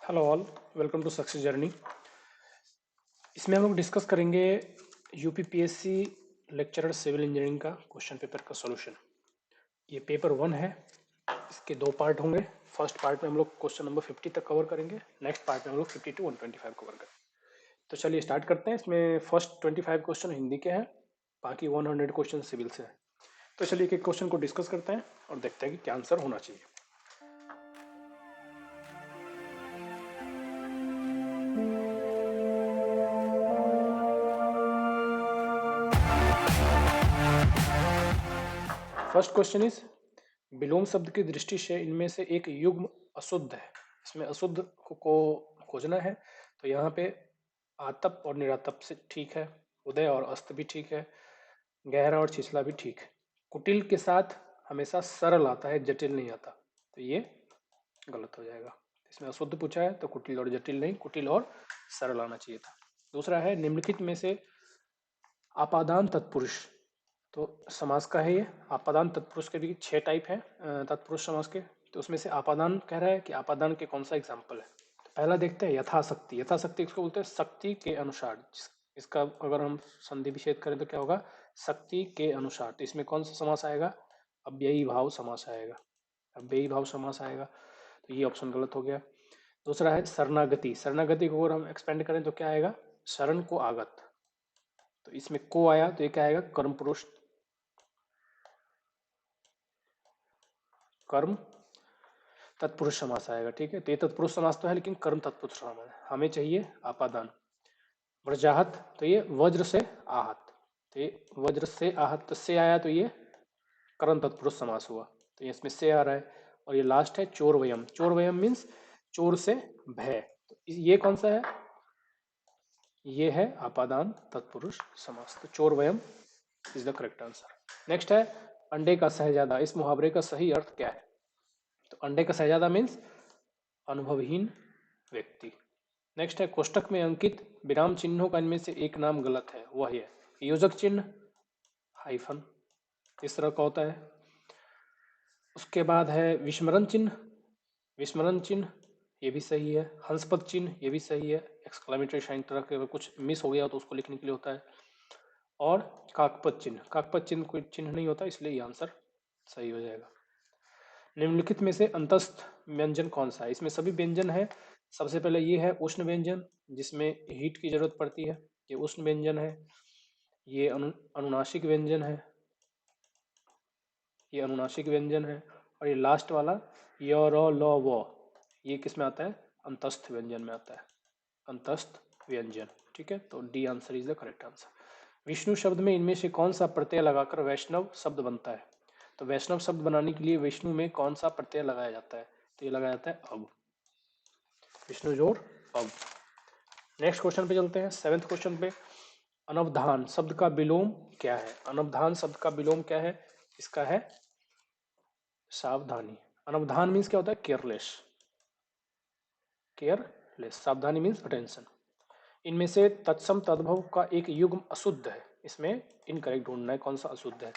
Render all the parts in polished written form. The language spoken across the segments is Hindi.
Hello all, welcome to success journey. इसमें हम लोग डिस्कस करेंगे यूपीपीएससी लेक्चरर सिविल इंजीनियरिंग का क्वेश्चन पेपर का सॉल्यूशन। ये पेपर 1 है। इसके दो पार्ट होंगे। फर्स्ट पार्ट में हम लोग क्वेश्चन नंबर 50 तक कवर करेंगे। नेक्स्ट पार्ट में हम लोग 50 to 125 कवर करेंगे। तो चलिए स्टार्ट करते हैं। इसमें फर्स्ट 25 क्वेश्चन हिंदी के हैं, बाकी 100 क्वेश्चन सिविल से हैं। तो चलिए एक एक क्वेश्चन को डिस्कस करते हैं और देखते हैं कि क्या आंसर होना चाहिए। फर्स्ट क्वेश्चन इज, विलोम शब्द की दृष्टि से इनमें से एक युग्म अशुद्ध है। इसमें अशुद्ध को खोजना है। तो यहाँ पे आतप और निरातप से ठीक है, उदय और अस्त भी ठीक है, गहरा और छिछला भी ठीक है। कुटिल के साथ हमेशा सरल आता है, जटिल नहीं आता, तो ये गलत हो जाएगा। इसमें अशुद्ध पूछा है तो कुटिल और जटिल नहीं, कुटिल और सरल आना चाहिए था। दूसरा है, निम्नलिखित में से आपादान तत्पुरुष, तो समास का है ये। आपादान तत्पुरुष के भी 6 टाइप हैं तत्पुरुष समास के। तो उसमें से आपादान कह रहा है कि आपादान के कौन सा एग्जाम्पल है। तो पहला देखते हैं, यथाशक्ति। यथाशक्ति इसको बोलते हैं शक्ति के अनुसार। इसका अगर हम संधि विच्छेद करें तो क्या होगा, शक्ति के अनुसार। तो इसमें कौन सा समास आएगा, अव्ययी भाव समास आएगा। अव्ययी भाव समास आएगा, तो ये ऑप्शन गलत हो गया। दूसरा है शरणागति। शरणागति को अगर हम एक्सपेंड करें तो क्या आएगा, शरण को आगत। तो इसमें को आया तो ये क्या आएगा, कर्म पुरुष, कर्म तत्पुरुष समास आएगा। ठीक है, तो ये तत्पुरुष समास तो है लेकिन कर्म तत्पुरुष समास है। हमें चाहिए आपादान। वज्राहत, तो ये वज्र से आहत, तो ये वज्र से आहत तो से आया, तो ये कर्म तत्पुरुष समास हुआ, तो ये इसमें से आ रहा है। और ये लास्ट है चोरवयम। चोरवयम मीन्स चोर से भय। तो ये कौन सा है, ये है आपादान तत्पुरुष समास। तो चोरवयम is the correct answer. Next है, अंडे का शहजादा। इस मुहावरे का सही अर्थ क्या है। तो अंडे का शहजादा मीन्स अनुभवहीन व्यक्ति। नेक्स्ट है, कोष्टक में अंकित विराम चिन्हों का इनमें से एक नाम गलत है, वह है योजक चिन्ह, हाइफन इस तरह का होता है। उसके बाद है विस्मरण चिन्ह। विस्मरण चिन्ह ये भी सही है। हंसपद चिन्ह ये भी सही है। एक्सक्लेमेटरी साइन तरह के अगर कुछ मिस हो गया तो उसको लिखने के लिए होता है। और काकपद चिन्ह, काकपद चिन्ह कोई चिन्ह नहीं होता, इसलिए ये आंसर सही हो जाएगा। निम्नलिखित में से अंतस्थ व्यंजन कौन सा है। इसमें सभी व्यंजन है। सबसे पहले ये है उष्ण व्यंजन, जिसमें हीट की जरूरत पड़ती है, ये उष्ण व्यंजन है। ये अनुनासिक व्यंजन है, ये अनुनासिक व्यंजन है। और ये लास्ट वाला य र ल व, ये किस में आता है, अंतस्थ व्यंजन में आता है, अंतस्थ व्यंजन। ठीक है, तो D answer is the correct answer. Vishnu शब्द में इनमें से कौन सा प्रत्यय लगाकर वैष्णव शब्द बनता है। तो वैष्णव शब्द बनाने के लिए विष्णु में कौन सा प्रत्यय लगाया जाता है, तो ये लगाया जाता है अब। विष्णु जोड़ अब। नेक्स्ट क्वेश्चन पे चलते हैं, 7th क्वेश्चन पे। अनवधान शब्द का विलोम क्या है। अनवधान शब्द का विलोम क्या है, इसका है सावधानी। अनवधान मीन्स क्या होता है, केयरलेस। केयरलेस, सावधानी मीन्स अटेंशन। इनमें से तत्सम तद्भव का एक युग्म अशुद्ध है। इसमें इनकरेक्ट ढूंढना है कौन सा अशुद्ध है।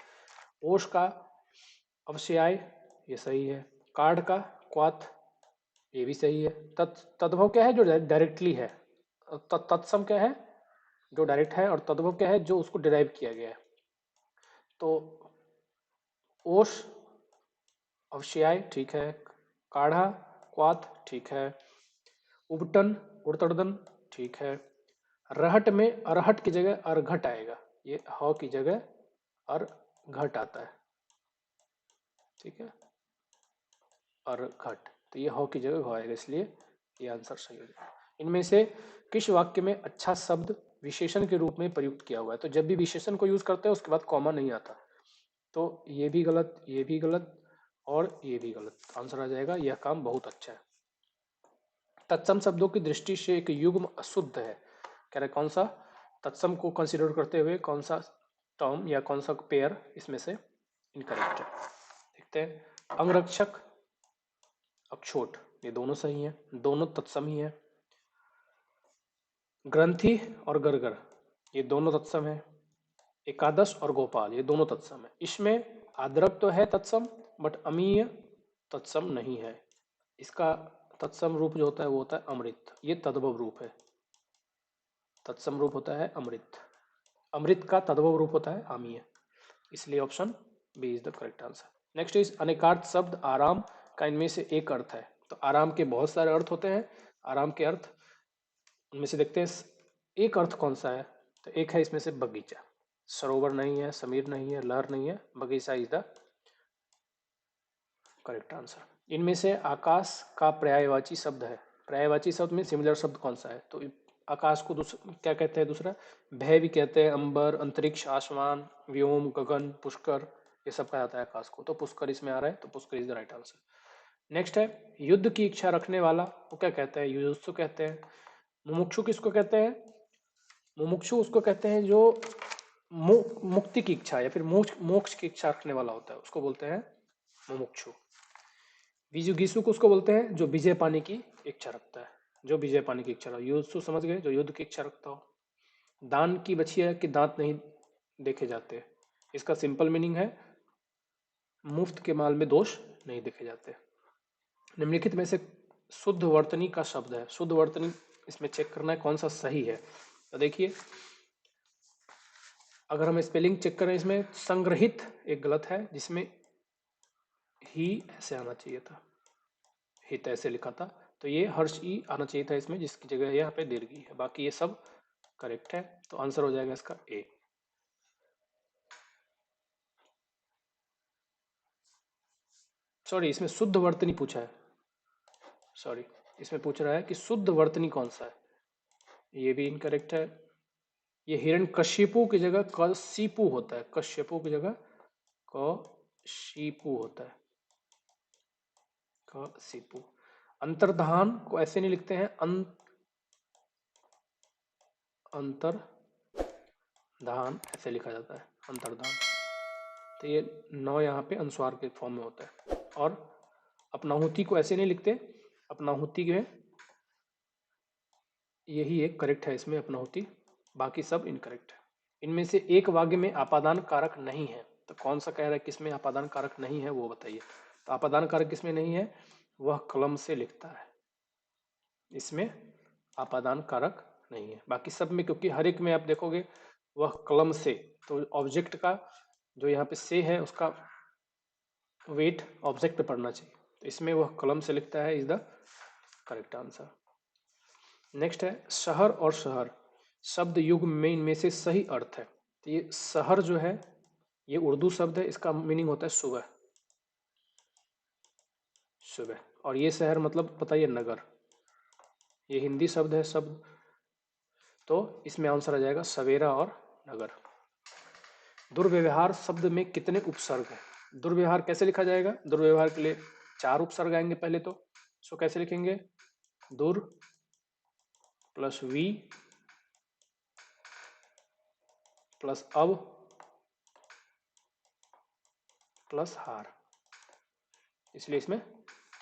ओष का अवश्याय, ये सही है। कार्ड का क्वाथ, ये भी सही है। तद्भव क्या है, जो डायरेक्टली है। तत्सम क्या है, जो डायरेक्ट है। और तद्भव क्या है, जो उसको डिराइव किया गया है। तो ओष अवश्याय ठीक है, काढ़ा क्वाथ ठीक है, उबटन उड़तड़दन ठीक है। रहट में अरहट की जगह अरघट आएगा, ये ह की जगह अरघट आता है। ठीक है, अरघट, तो ये ह की जगह घ आएगा, इसलिए ये आंसर सही हो जाएगा। इनमें से किस वाक्य में अच्छा शब्द विशेषण के रूप में प्रयुक्त किया हुआ है। तो जब भी विशेषण को यूज करते हैं उसके बाद कॉमा नहीं आता, तो ये भी गलत, ये भी गलत और ये भी गलत। आंसर आ जाएगा यह काम बहुत अच्छा है। तत्सम शब्दों की दृष्टि से एक युग्म अशुद्ध है, कह रहे कौन सा, तत्सम को कंसिडर करते हुए कौन सा टर्म या कौन सा पेयर इसमें से इनकरेक्ट है। देखते हैं, अंगरक्षक अक्षोट, ये दोनों सही हैं, दोनों तत्सम ही है। ग्रंथि और गरगर, ये दोनों तत्सम है। एकादश और गोपाल, ये दोनों तत्सम है। इसमें आद्रक तो है तत्सम, बट अमीय तत्सम नहीं है। इसका तत्सम रूप जो होता है वो होता है अमृत, ये तद्भव रूप है। तत्सम रूप होता है अमृत, अमृत का तद्भव रूप होता है आमीय, इसलिए option B is the correct answer. Next is अनेकार्थ शब्द आराम का इनमें से एक अर्थ है। तो आराम के बहुत सारे अर्थ होते हैं, आराम के अर्थ उनमें से देखते हैं एक अर्थ कौन सा है। तो एक है इसमें से बगीचा, सरोवर नहीं है, समीर नहीं है, लहर नहीं है, बगीचा इज द करेक्ट आंसर। इनमें से आकाश का पर्यायवाची शब्द है, पर्यायवाची शब्द में सिमिलर शब्द कौन सा है। तो आकाश को क्या कहते हैं, दूसरा भय भी कहते हैं, अंबर, अंतरिक्ष, आसमान, व्योम, गगन, पुष्कर, ये सब कहा जाता है आकाश को। तो पुष्कर इसमें आ रहा है, तो Pushkar is the right answer. Next है युद्ध की इच्छा रखने वाला, वो क्या कहते हैं, युयुत्सु कहते हैं। मुमुक्षु किसको कहते हैं, मुमुक्षु उसको कहते हैं जो मुक्ति की इच्छा या फिर मोक्ष मोक्ष की इच्छा रखने वाला होता है, उसको बोलते हैं मुमुक्षु। विजुगीसु को उसको बोलते हैं जो विजय पाने की इच्छा रखता है, जो विजय पाने की इच्छा रखता है। युयुत्सु समझ गए, जो युद्ध की इच्छा रखता हो। दान की बछिया के दांत नहीं देखे जाते, इसका सिंपल मीनिंग है मुफ्त के माल में दोष नहीं देखे जाते। निम्नलिखित में से शुद्ध वर्तनी का शब्द है, शुद्ध वर्तनी इसमें चेक करना है कौन सा सही है। तो देखिए अगर हम स्पेलिंग चेक करें, इसमें संग्रहित एक गलत है, जिसमें ही ऐसे आना चाहिए था, हित ऐसे लिखा था, तो ये हर्ष ई आना चाहिए था इसमें, जिसकी जगह यहाँ पे दीर्घी है। बाकी ये सब करेक्ट है, तो आंसर हो जाएगा इसका ए। सॉरी, इसमें शुद्ध वर्तनी पूछा है, सॉरी इसमें पूछ रहा है कि शुद्ध वर्तनी कौन सा है, ये भी इनकरेक्ट है। ये हिरण्यकशिपु की जगह कशिपु होता है, कश्यपु की जगह कशिपु होता है, कशिपु। अंतर्धान को ऐसे नहीं लिखते हैं, अंतर्धान ऐसे लिखा जाता है, अंतर्धान। तो ये नौ यहाँ पे अनुस्वार के फॉर्म में होता है। और अपनाहुति को ऐसे नहीं लिखते, अपनाहुति में यही एक करेक्ट है, इसमें अपनाहुति, बाकी सब इनकरेक्ट है। इनमें से एक वाक्य में आपादान कारक नहीं है, तो कौन सा कह रहा है किसमें आपादान कारक नहीं है, वो बताइए। तो आपादान कारक किसमें नहीं है, वह कलम से लिखता है, इसमें आपादान कारक नहीं है। बाकी सब में, क्योंकि हर एक में आप देखोगे वह कलम से, तो ऑब्जेक्ट का जो यहाँ पे से है उसका वेट ऑब्जेक्ट पे पड़ना चाहिए, तो इसमें वह कलम से लिखता है, is the correct answer. Next है शहर और शहर शब्द युग में इनमें से सही अर्थ है। तो ये शहर जो है ये उर्दू शब्द है, इसका मीनिंग होता है सुबह, सुबह। और ये शहर मतलब बताइए नगर, ये हिंदी शब्द है शब्द, तो इसमें आंसर आ जाएगा सवेरा और नगर। दुर्व्यवहार शब्द में कितने उपसर्ग हैं, दुर्व्यवहार कैसे लिखा जाएगा, दुर्व्यवहार के लिए 4 उपसर्ग आएंगे पहले तो, सो कैसे लिखेंगे, दुर प्लस वी प्लस अब प्लस हार, इसलिए इसमें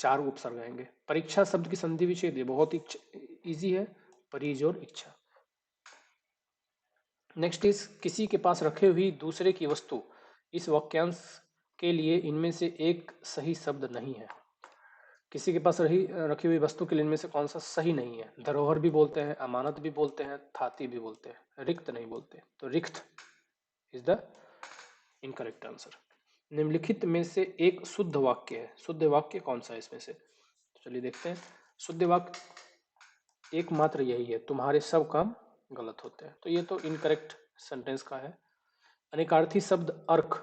4 उपसर्ग आएंगे। परीक्षा शब्द की संधि विच्छेद बहुत ही इजी है, परिजोर इच्छा। नेक्स्ट इज किसी के पास रखे हुई दूसरे की वस्तु, इस वाक्यांश के लिए इनमें से एक सही शब्द नहीं है। किसी के पास रखी हुई वस्तु के लिए इनमें से कौन सा सही नहीं है। धरोहर भी बोलते हैं, अमानत भी बोलते हैं, थाती भी बोलते हैं, रिक्त नहीं बोलते, तो रिक्त इज द इनकरेक्ट आंसर। निम्नलिखित में से एक शुद्ध वाक्य है, शुद्ध वाक्य कौन सा है इसमें से, तो चलिए देखते हैं। शुद्ध वाक्य एकमात्र यही है, तुम्हारे सब काम गलत होते हैं, तो ये तो इनकरेक्ट सेंटेंस का है। अनेकार्थी शब्द अर्क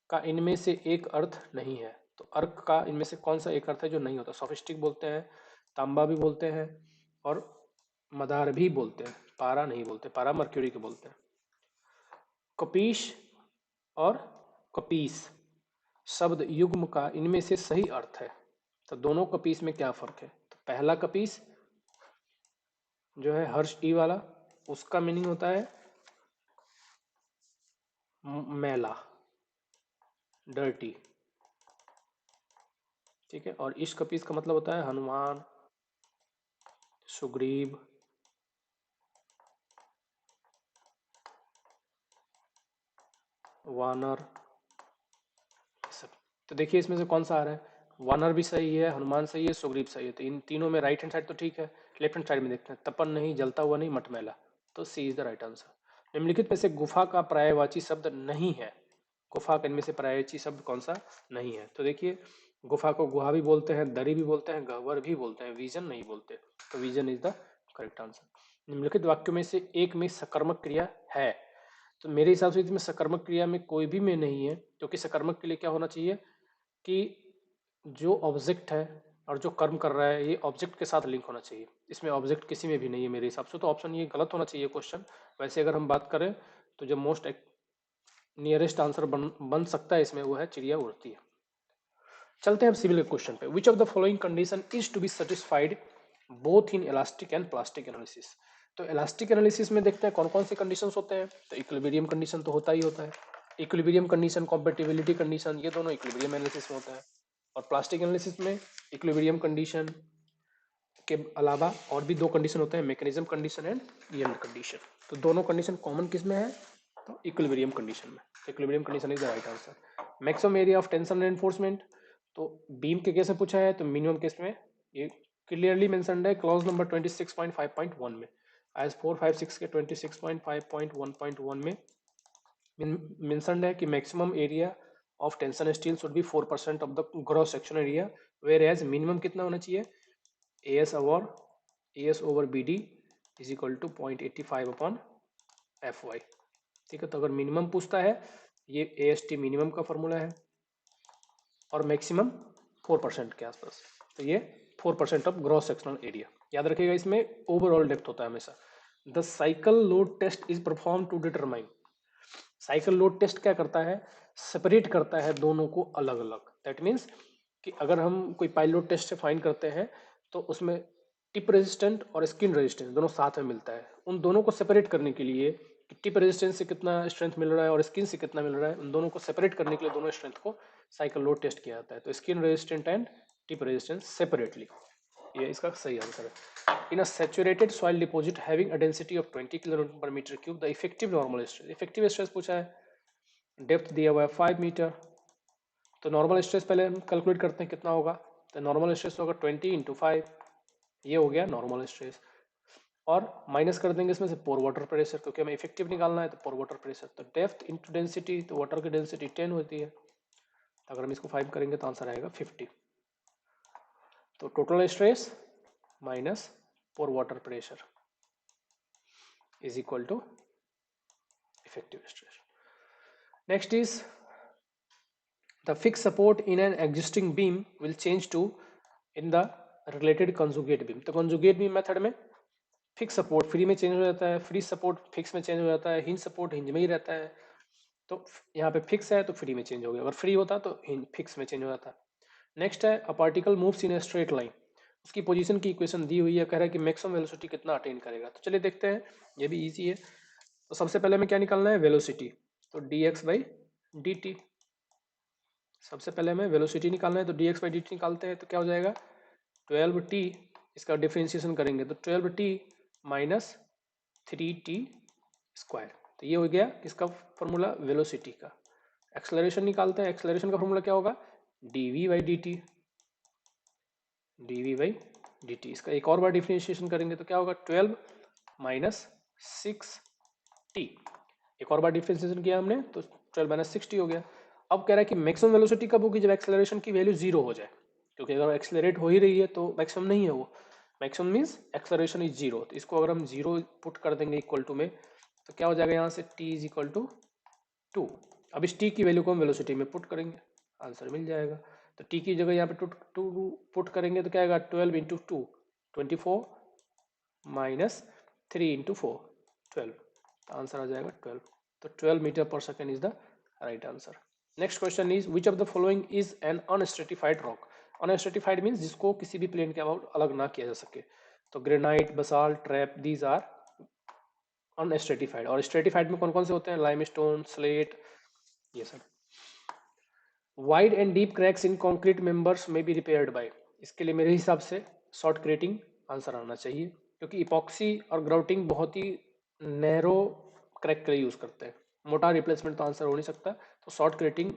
का इनमें से एक अर्थ नहीं है, तो अर्क का इनमें से कौन सा एक अर्थ है जो नहीं होता। सोफिस्टिक बोलते हैं, तांबा भी बोलते हैं, और मदार भी बोलते हैं, पारा नहीं बोलते, पारा मर्क्यूरी के बोलते हैं। कपीश और कपीस शब्द युग्म का इनमें से सही अर्थ है, तो दोनों कपीस में क्या फर्क है। तो पहला कपीस जो है हर्ष ई वाला, उसका मीनिंग होता है मैला, डर्टी, ठीक है। और इस कपीस का मतलब होता है हनुमान, सुग्रीव, वानर, सब। तो देखिए इसमें से कौन सा आ रहा है, वानर भी सही है, हनुमान सही है, सुग्रीव सही है। तो इन तीनों में राइट हैंड साइड तो ठीक है। लेफ्ट हैंड साइड में देखते हैं, तपन नहीं, जलता हुआ नहीं, मटमैला। तो सी इज द राइट आंसर। निम्नलिखित में से गुफा का पर्यायवाची शब्द नहीं है। गुफा का इनमें से पर्यायवाची शब्द कौन सा नहीं है? तो देखिए, गुफा को गुहा भी बोलते हैं, दरी भी बोलते हैं, गह्वर भी बोलते हैं, विजन नहीं बोलते। तो vision is the correct answer. निम्नलिखित वाक्यों में से एक में सकर्मक क्रिया है। तो मेरे हिसाब से इसमें सकर्मक क्रिया में कोई भी में नहीं है, क्योंकि सकर्मक के लिए क्या होना चाहिए कि जो ऑब्जेक्ट है और जो कर्म कर रहा है ये ऑब्जेक्ट के साथ लिंक होना चाहिए। इसमें ऑब्जेक्ट किसी में भी नहीं है मेरे हिसाब से, तो ऑप्शन ये गलत होना चाहिए क्वेश्चन। वैसे अगर हम बात करें तो जो मोस्ट नियरेस्ट आंसर बन सकता है इसमें वो है चिड़िया उड़ती है। चलते हैं अब सिविल क्वेश्चन पे। Which of the following condition is to be satisfied both in elastic and plastic analysis? तो इलास्टिक एनालिसिस में देखते हैं कौन कौन से कंडीशंस होते हैं। तो इक्विलिब्रियम कंडीशन तो होता ही होता है। इक्विलिब्रियम कंडीशन, कॉम्पेटिबिलिटी कंडीशन, ये दोनों इक्विलिब्रियम एनालिसिस में होता है। और प्लास्टिक एनालिसिस में इक्विलिब्रियम कंडीशन के अलावा और भी दो कंडीशन होते हैं, mechanism condition and yield condition. तो दोनों कंडीशन कॉमन किस में है? तो इक्विलिब्रियम कंडीशन में। Equilibrium condition is the right answer. Maximum area of tension enforcement, तो बीम के केस में पूछा है, तो मिनिमम केस में ये क्लियरली मेंशन्ड है क्लॉज नंबर 26.5.1 में। एज 456 के 26.5.1.1 में मेंशन्ड है कि maximum area of tension steel should be 4% of the gross section area, where as minimum कितना होना चाहिए? S over B D is equal to 0.85 upon F Y. ठीक है, तो अगर मिनिमम पूछता है, ये ए एस टी मिनिमम का फॉर्मूला है और मैक्सिमम 4% के आसपास। तो ये 4% ऑफ ग्रॉस सेक्शनल एरिया। याद रखिएगा, इसमें ओवरऑल डेप्थ होता है हमेशा। The cycle load test is perform to determine. Cycle load test क्या करता है? सेपरेट करता है दोनों को अलग अलग। दैट मीन्स कि अगर हम कोई पाइलोड टेस्ट से फाइंड करते हैं तो उसमें टिप रेजिस्टेंट और स्किन रेजिस्टेंस दोनों साथ में मिलता है। उन दोनों को सेपरेट करने के लिए कि टिप रेजिस्टेंस से कितना स्ट्रेंथ मिल रहा है और स्किन से कितना मिल रहा है, उन दोनों को सेपरेट करने के लिए दोनों स्ट्रेंथ को साइकिल लोड टेस्ट किया जाता है। तो skin resistant and tip resistance separately, ये इसका सही आंसर है। In a saturated soil deposit having a density of 20 kilonewton per metre cube the effective normal stress, effective stress पूछा है, डेप्थ दिया हुआ है 5 मीटर। तो नॉर्मल स्ट्रेस पहले हम कैलकुलेट करते हैं कितना होगा। तो नॉर्मल स्ट्रेस होगा 20 इंटू 5, ये हो गया नॉर्मल स्ट्रेस। और माइनस कर देंगे इसमें से पोर वाटर प्रेशर, क्योंकि हमें इफेक्टिव निकालना है, तो पोर वाटर प्रेशर। तो डेप्थ इंटू डेंसिटी, तो वाटर की डेंसिटी 10 होती है, तो अगर हम इसको 5 करेंगे तो आंसर आएगा 50। तो total stress minus pore water pressure is equal to effective stress. Next is the fixed support in an existing beam will change to in the related conjugate beam। तो conjugate beam मेथड में फिक्स सपोर्ट फ्री में चेंज हो जाता है, फ्री सपोर्ट फिक्स में चेंज हो जाता है, हिंज सपोर्ट हिंज में ही रहता है। तो यहाँ पे फिक्स है तो फ्री में चेंज हो गया, अगर फ्री होता तो फिक्स में चेंज हो जाता। नेक्स्ट है a particle moves in a straight line, उसकी पोजीशन की इक्वेशन दी हुई है, कह रहा है कि मैक्सिमम वेलोसिटी कितना अटेन करेगा। तो चलिए देखते हैं, ये भी इजी है। तो सबसे पहले हमें क्या निकालना है? वेलोसिटी। तो D x by D T, सबसे पहले हमें वेलोसिटी निकालना है, तो D x by D T निकालते हैं। तो क्या हो जाएगा? 12t, इसका डिफ्रेंशिएशन करेंगे तो 12t माइनस 3t स्क्वायर। तो ये हो गया किसका फॉर्मूला? वेलोसिटी का। एक्सेलरेशन निकालते हैं, एक्सेलरेशन का फॉर्मूला क्या होगा? dv by D T, dv by D T. इसका एक और बार डिफ्रेंशिएशन करेंगे तो क्या होगा? 12 माइनस 6t। एक और बार डिफ्रेंशिएशन किया हमने तो 12 माइनस 6t हो गया। अब कह रहा है कि मैक्सिमम वेलोसिटी कब होगी? जब एक्सेलरेशन की वैल्यू जीरो हो जाए, क्योंकि अगर एक्सेलरेट हो ही रही है तो मैक्सिमम नहीं है वो। Maximum means acceleration is zero, तो इसको अगर हम जीरो पुट कर देंगे इक्वल टू में, तो क्या हो जाएगा यहाँ से? t is equal to 2। अब इस t की वैल्यू को हम वेलोसिटी में पुट करेंगे, आंसर मिल जाएगा। तो t की जगह यहाँ पे टू पुट करेंगे तो क्या आएगा? 12 इंटू 2 24 माइनस 3 इंटू 4 12, तो आंसर आ जाएगा 12। तो 12 metre per second is the right answer. Next question is which of the following is an unstratified rock. Unstratified means जिसको किसी भी प्लेन के अबाउट अलग ना किया जा सके। तो granite, basalt, trap, these are unstratified. और स्ट्रेटिफाइड में कौन कौन से होते हैं? लाइमस्टोन, स्लेट, ये सब। Wide and deep cracks in concrete members में बी रिपेयर्ड बाय, इसके लिए मेरे हिसाब से शॉर्ट क्रेटिंग आंसर आना चाहिए, क्योंकि इपॉक्सी और ग्राउटिंग बहुत ही नैरो क्रैक के लिए यूज करते हैं, मोटा रिप्लेसमेंट तो आंसर हो नहीं सकता। तो shotcreting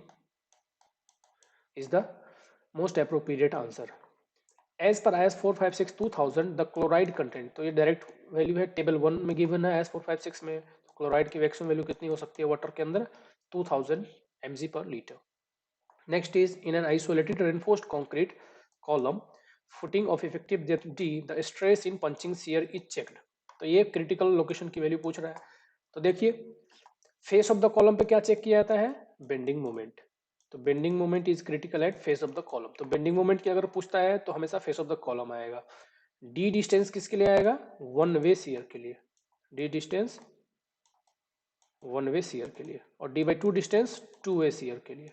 is the most appropriate answer. As per IS 456 2000 the chloride content, तो ये डायरेक्ट वैल्यू है, टेबल 1 में गिवन है IS 456 में। क्लोराइड की मैक्सिमम वैल्यू कितनी हो सकती है वाटर के अंदर? 2000 mg पर litre. Next is in an isolated reinforced concrete column footing of effective depth D the stress in punching shear is checked. तो ये क्रिटिकल लोकेशन की वैल्यू पूछ रहा है। तो देखिए फेस ऑफ द कॉलम पे क्या चेक किया जाता है? Bending moment. तो bending moment is critical at face of the column. तो बेंडिंग मोमेंट की अगर पूछता है तो हमेशा फेस ऑफ द कॉलम आएगा। डी डिस्टेंस किसके लिए आएगा? वन वे शियर के लिए। D distance one way shear के लिए, और D by two distance two way shear के लिए।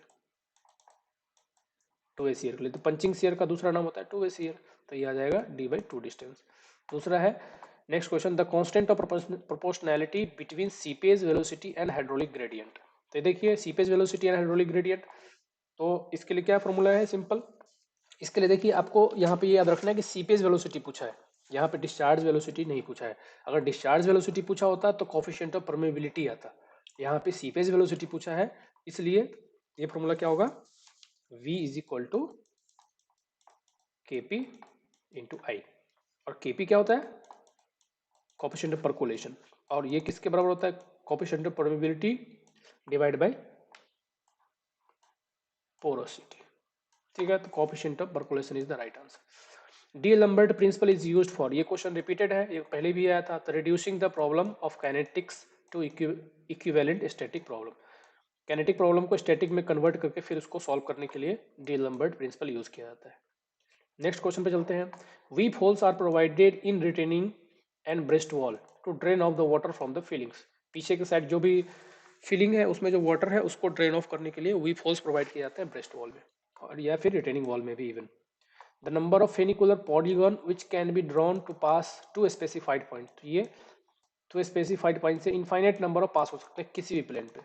टू वे शियर के लिए तो पंचिंग शियर का दूसरा नाम होता है टू वे शियर। तो ये आ जाएगा डी बाई टू डिस्टेंस। दूसरा है next question, the constant of proportionality between seepage velocity and hydraulic gradient. तो देखिए seepage velocity and hydraulic gradient, तो इसके लिए क्या फॉर्मूला है? सिंपल। इसके लिए देखिए आपको यहाँ पे ये याद रखना है कि सीपेज वेलोसिटी पूछा है, यहाँ पे डिस्चार्ज वेलोसिटी नहीं पूछा है। अगर डिस्चार्ज वेलोसिटी पूछा होता तो कोफिशिएंट ऑफ परमेबिलिटी आता। यहाँ पे सीपेज वेलोसिटी पूछा है, इसलिए ये फॉर्मूला क्या होगा? V is equal to KP into I. और KP क्या होता है? Coefficient of percolation. और ये किसके बराबर होता है? Coefficient of permeability divide by porosity. ठीक है, तो coefficient of percolation is the right answer. D'Alembert principle is used for, ये क्वेश्चन रिपीटेड है, ये पहले भी आया था। तो reducing the problem of kinetics to equivalent static problem. Kinetic problem को स्टैटिक में कन्वर्ट करके फिर उसको सॉल्व करने के लिए डी लंबर्ट प्रिंसिपल यूज किया जाता है। नेक्स्ट क्वेश्चन पे चलते हैं। Weep holes are provided in retaining and breast wall to drain off the water from the fillings. पीछे के साइड जो भी फीलिंग है उसमें जो वाटर है उसको ड्रेन ऑफ करने के लिए वीप होल्स प्रोवाइड किए जाते हैं ब्रेस्ट वॉल में, और या फिर रिटेनिंग वॉल में भी even. The number of funicular polygon which can be drawn to pass two specified point, तो ये टू स्पेसिफाइड पॉइंट से इनफाइनाइट नंबर ऑफ पास हो सकते हैं किसी भी प्लेन पे,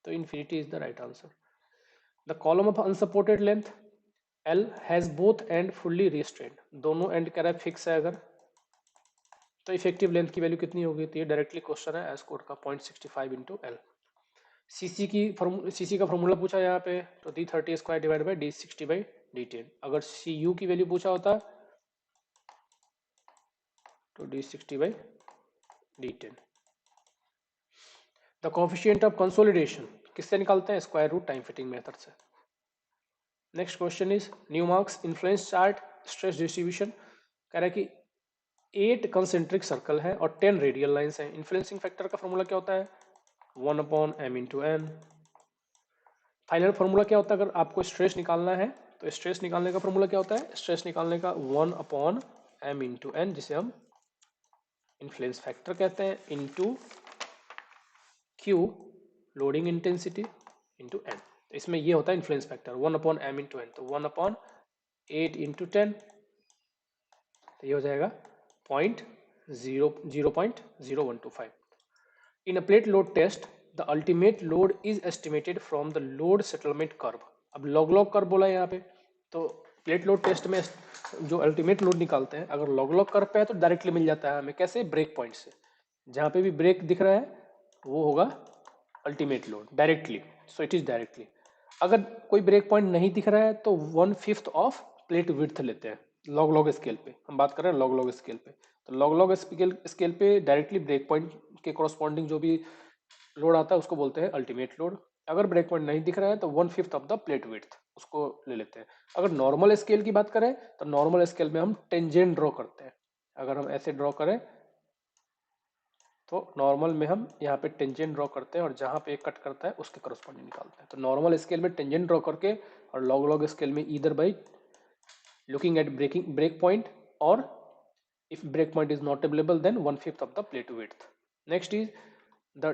तो infinity is the right answer. The column of unsupported length L has both end fully restrained, दोनों एंड कह रहा है फिक्स है अगर, तो इफेक्टिव लेंथ की वैल्यू कितनी होगी? तो ये डायरेक्टली क्वेश्चन है एस कोड का 0.65 इंटू एल। सीसी का फॉर्मूला पूछा है यहाँ पे, तो D30 square divide by D60 by D10। अगर CU की वैल्यू पूछा होता तो D60 by D10। The coefficient of consolidation किससे निकालते हैं? Square root time fitting method से। Next question is Newmark's influence chart stress distribution. कह रहा है कि 8 कंसेंट्रिक सर्कल है और 10 रेडियल लाइंस हैं। इन्फ्लुएंसिंग फैक्टर का फॉर्मूला क्या होता है? 1/m into N. Final formula क्या होता है अगर आपको स्ट्रेस निकालना है? तो स्ट्रेस निकालने का फॉर्मूला क्या होता है? स्ट्रेस निकालने का 1/m इंटू एन, जिसे हम इन्फ्लुएंस फैक्टर कहते हैं, into Q loading intensity into N. तो इसमें ये होता है influence factor 1/m into N, तो 1/8 इंटू 10, तो ये हो जाएगा 0.0125। In a plate load test the ultimate load is estimated from the load settlement curve. अब लॉग लॉग कर्व बोला है यहाँ पे, तो प्लेट लोड टेस्ट में जो अल्टीमेट लोड निकालते हैं अगर लॉग लॉग कर्व पे है तो डायरेक्टली मिल जाता है हमें। कैसे? ब्रेक पॉइंट से, जहाँ पे भी ब्रेक दिख रहा है वो होगा ultimate load directly, so it is directly. अगर कोई ब्रेक पॉइंट नहीं दिख रहा है तो 1/5 ऑफ प्लेट विड्थ लेते हैं लॉग लॉग स्केल पे, हम बात कर रहे हैं लॉग लॉग स्केल पे। तो लॉग लॉग स्केल पे डायरेक्टली ब्रेक पॉइंट के कॉरस्पॉन्डिंग जो भी लोड आता है उसको बोलते हैं अल्टीमेट लोड। अगर ब्रेक पॉइंट नहीं दिख रहा है तो 1/5 ऑफ द प्लेट विड्थ उसको ले लेते हैं। अगर नॉर्मल स्केल की बात करें तो नॉर्मल स्केल में हम टेंजेंट ड्रॉ करते हैं। अगर हम ऐसे ड्रॉ करें तो नॉर्मल में हम यहाँ पे टेंजेंट ड्रॉ करते हैं और जहाँ पे कट करता है उसके करस्पॉन्डिंग निकालते हैं। तो नॉर्मल स्केल में टेंजेंट ड्रॉ करके और लॉग लॉग स्केल में either by looking at break point, or if break point is not available then 1/5 of the plate width. Next is the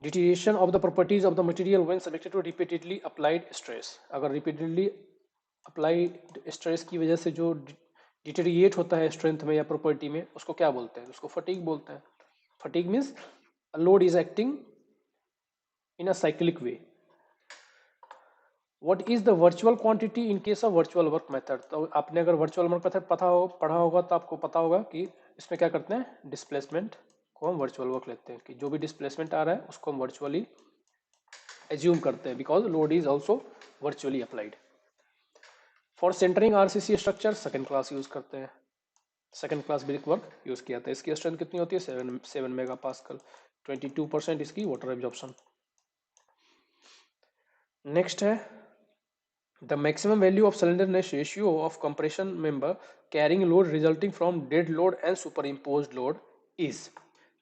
deterioration of the properties of the material when subjected to repeatedly applied stress। अगर repeatedly applied stress की वजह से जो डिटेरिएट होता है स्ट्रेंथ में या प्रॉपर्टी में उसको क्या बोलते हैं? उसको फटीग बोलते हैं। Fatigue means load is acting in a cyclic way. What is the virtual quantity in case of virtual work method? तो आपने अगर virtual work method पढ़ा होगा तो आपको पता होगा कि इसमें क्या करते हैं, डिस्प्लेसमेंट को हम वर्चुअल वर्क लेते हैं कि जो भी डिस्प्लेसमेंट आ रहा है उसको हम वर्चुअली एज्यूम करते हैं because load is also virtually applied. For centering RCC structure second class use करते हैं, second class brick work use किया था। इसकी स्ट्रेंथ कितनी होती है? 7 मेगा पास्कल, 22% इसकी वाटर एब्जॉर्प्शन। नेक्स्ट है the maximum value of slenderness ratio of compression member carrying load resulting from dead load and super impose load is.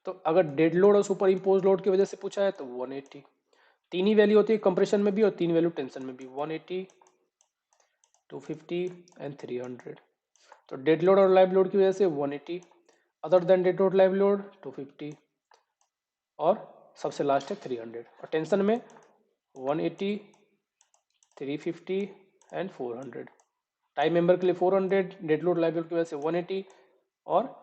तो अगर डेड लोड और सुपर इम्पोज लोड की वजह से पूछा है तो 180। तीन ही वैल्यू होती है कंप्रेशन में भी और तीन वैल्यू टेंशन में भी, 180, 250 एंड 300। तो डेड लोड और लाइव लोड की वजह से 180, other than dead load live load 250 और सबसे लास्ट है 300। और टेंशन में 180, 350 एंड 400। टाइम मेंबर के लिए 400, डेड लोड लाइव लोड की वजह से 180 और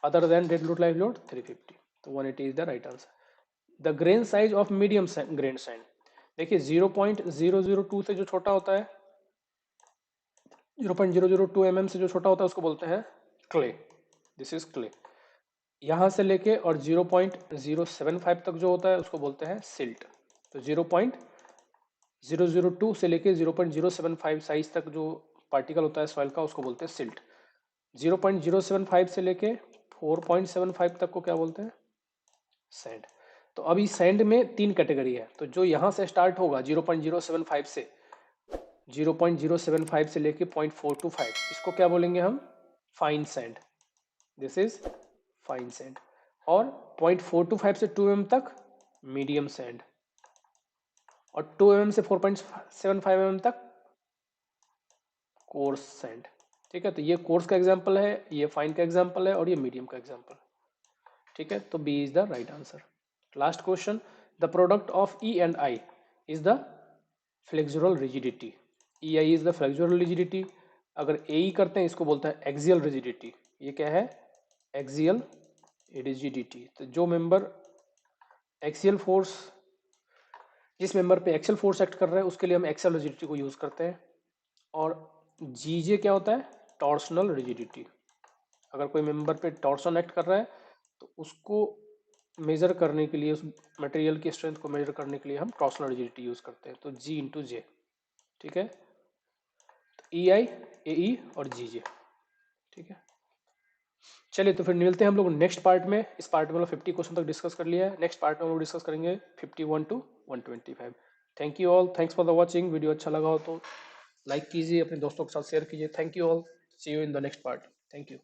other than dead load live load 350। तो 180 is the right answer. The grain size of medium grain sand, देखिए 0.002 से जो छोटा होता है, 0.002 mm से जो छोटा होता है उसको बोलते हैं क्ले, दिस इज क्ले। यहाँ से लेके और 0.075 तक जो होता है उसको बोलते हैं सिल्ट। तो 0.002 से लेके 0.075 साइज तक जो पार्टिकल होता है सॉइल का उसको बोलते हैं सिल्ट। 0.075 से लेके 4.75 तक को क्या बोलते हैं? सैंड। तो अभी सैंड में तीन कैटेगरी है, तो जो यहाँ से स्टार्ट होगा 0.075 से, 0.075 से लेके 0.425 इसको क्या बोलेंगे हम? Fine sand, this is fine sand. और 0.425 से 2 mm तक मीडियम सैंड, और 2 mm से 4.75 mm तक कोर्स सैंड। ठीक है, तो ये कोर्स का एग्जांपल है, ये फाइन का एग्जांपल है और ये मीडियम का एग्जांपल। ठीक है, तो B is the right answer. Last question, the product of E and I is the flexural rigidity. E I is the flexural rigidity. अगर ए ई करते हैं इसको बोलते हैं एक्सियल रिजिडिटी। ये क्या है? Axial rigidity. तो जो मेंबर एक्सियल फोर्स, जिस मेंबर पे एक्सियल फोर्स एक्ट कर रहा है उसके लिए हम एक्सियल रिजिडिटी को यूज करते हैं। और जीजे क्या होता है? Torsional rigidity. अगर कोई मेंबर पे टॉर्सन एक्ट कर रहा है तो उसको मेजर करने के लिए, उस मटेरियल की स्ट्रेंथ को मेजर करने के लिए हम टॉर्सनल रिजिडिटी यूज करते हैं। तो जी इंटू जे। ठीक है, ई आई, ए ई और जी जे। ठीक है, चलिए तो फिर मिलते हैं हम लोग नेक्स्ट पार्ट में। इस पार्ट में हम 50 क्वेश्चन तक डिस्कस कर लिया है, नेक्स्ट पार्ट में हम लोग डिस्कस करेंगे 51 to 125। Thank you all, thanks for the watching. Video अच्छा लगा हो तो लाइक कीजिए, अपने दोस्तों के साथ शेयर कीजिए। Thank you all, see you in the next part. Thank you.